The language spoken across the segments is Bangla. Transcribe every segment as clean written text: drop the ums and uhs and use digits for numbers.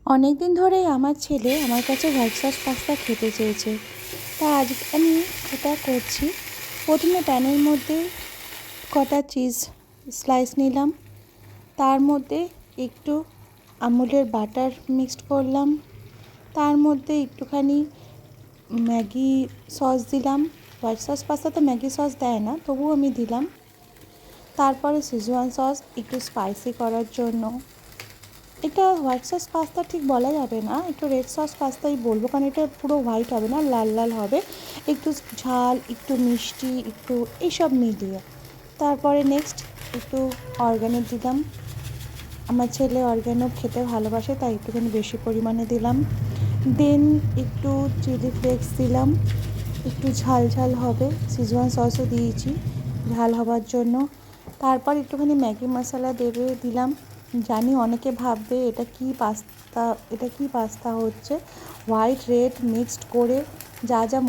অনেক দিন ধরেই আমার ছেলে আমার কাছে হোয়াইট সস পাস্তা খেতে চেয়েছে, তা আজ আমি এটা করছি। প্রথমে প্যানের মধ্যে কটা চিজ স্লাইস নিলাম, তার মধ্যে একটু আমুলের বাটার মিক্সড করলাম, তার মধ্যে একটুখানি ম্যাগি সস দিলাম। হোয়াইট সস পাস্তাতে ম্যাগি সস দেয় না, তবুও আমি দিলাম। তারপরে সিজওয়ান সস একটু স্পাইসি করার জন্য। এটা হোয়াইট সস পাস্তা ঠিক বলা যাবে না, একটু রেড সস পাস্তাই বলবো, কারণ এটা পুরো হোয়াইট হবে না, লাল লাল হবে, একটু ঝাল একটু মিষ্টি একটু এইসব মিলিয়ে। তারপরে নেক্সট একটু অরগ্যানো দিলাম। আমার ছেলে অরগ্যানো খেতে ভালোবাসে, তাই একটুখানি বেশি পরিমাণে দিলাম। দেন একটু চিলি ফ্লেক্স দিলাম, একটু ঝাল ঝাল হবে, সিজওয়ান সসও দিয়েছি ঝাল হবার জন্য। তারপর একটুখানি ম্যাগি মশলা দিলাম। জানি অনেকে ভাববে এটা কি পাস্তা হচ্ছে। হোয়াইট রেড মিক্সড করে যা যা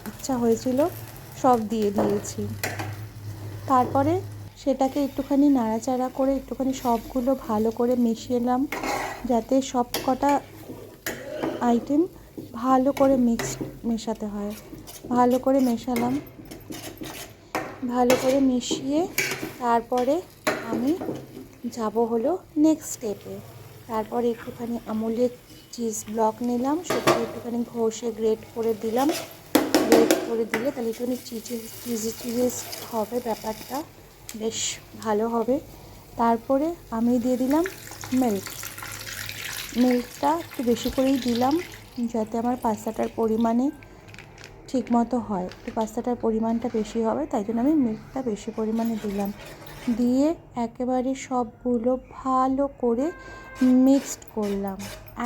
ইচ্ছা হয়েছিল সব দিয়ে দিয়েছি। তারপরে সেটাকে একটুখানি নাড়াচাড়া করে একটুখানি সবগুলো ভালো করে মিশিয়েলাম, যাতে সব কটা আইটেম ভালো করে মেশাতে হয়। ভালো করে মেশালাম, ভালো করে মিশিয়ে তারপরে আমি যাব হলো নেক্সট স্টেপে। তারপরে একটুখানি আমুলের চিজ ব্লক নিলাম, সেটা একটুখানি ঘষে গ্রেট করে দিলাম। গ্রেট করে দিলে তাহলে একটুখানি চিজি হবে, ব্যাপারটা বেশ ভালো হবে। তারপরে আমি দিয়ে দিলাম মিল্কটা একটু বেশি করেই দিলাম, যাতে আমার পাস্তাটার পরিমাণে ঠিক মতো হয়। একটু পাস্তাটার পরিমাণটা বেশি হবে, তাই জন্য আমি মিল্কটা বেশি পরিমাণে দিলাম। দিয়ে একেবারে সবগুলো ভালো করে মিক্সড করলাম।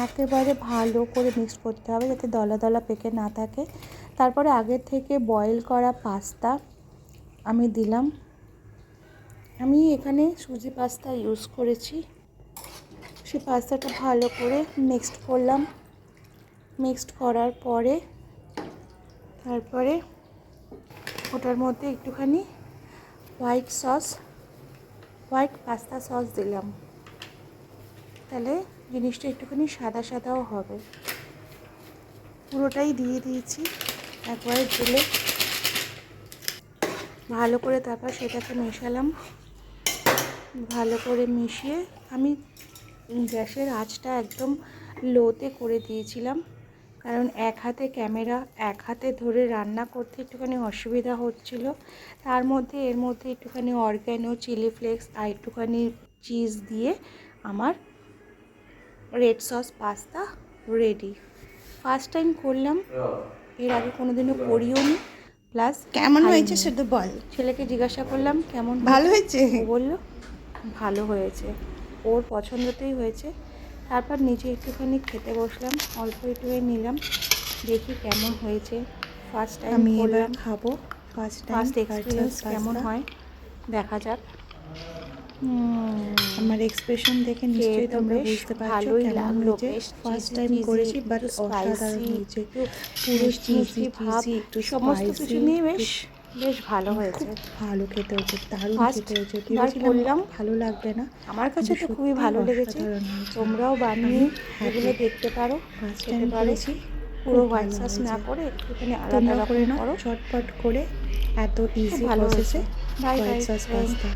একেবারে ভালো করে মিক্সড করতে হবে, যাতে দলা দলা পেকে না থাকে। তারপরে আগের থেকে বয়েল করা পাস্তা আমি দিলাম। আমি এখানে সুজি পাস্তা ইউজ করেছি। সেই পাস্তাটা ভালো করে মিক্সড করলাম। মিক্সড করার পরে তারপরে ওটার মধ্যে একটুখানি হোয়াইট পাস্তা সস দিলাম, তাহলে জিনিসটা একটুখানি সাদা সাদাও হবে। পুরোটাই দিয়ে দিয়েছি একবারে ঢেলে ভালো করে। তারপর সেটাকে মেশালাম, ভালো করে মিশিয়ে আমি গ্যাসের আঁচটা একদম লোতে করে দিয়েছিলাম, কারণ এক হাতে ক্যামেরা এক হাতে ধরে রান্না করতে একটুখানি অসুবিধা হচ্ছিল। এর মধ্যে একটুখানি অরগ্যানো চিলি ফ্লেক্স আর একটুখানি চিজ দিয়ে আমার red sauce pasta ready. First time করলাম, এর আগে কোনোদিনও করিও নি। প্লাস কেমন হয়েছে সেটা বল। ছেলেকে জিজ্ঞাসা করলাম কেমন ভালো হয়েছে? ও বললো ভালো হয়েছে, ওর পছন্দতেই হয়েছে। তারপর নিজে একটুখানি খেতে বসলাম, অল্প একটুখানি নিলাম, দেখি কেমন হয়েছে। ফার্স্ট টাইম আমি এবার করলাম, খাবো, ফার্স্ট এক্সপিরিয়েন্স কেমন হয় দেখা যাক। আমার এক্সপ্রেশন দেখে নিশ্চয়ই তোমরা বুঝতে পারছো কেমন হয়েছে। ফার্স্ট টাইম করেছি, বাট অসাধারণ হয়েছে। পুরো চিজি একটু সমস্ত কিছু নিয়ে বেশ ভালো হয়েছে, খুব ভালো খেতে হয়েছে, দারুণ খেতে হয়েছে। করলাম, ভালো লাগবে না, আমার কাছে তো খুবই ভালো লেগেছে। তোমরাও বানিয়ে এগুলো দেখতে পারো, ফার্স্ট টাইম করেছি। পুরো হোয়াইট সস না করে একটুখানি আলাদা করে নাও করো, চটপট করে, এত ইজি ভালো হয়েছে। প্রসেসে বাই হোয়াইট সস পাস্তা।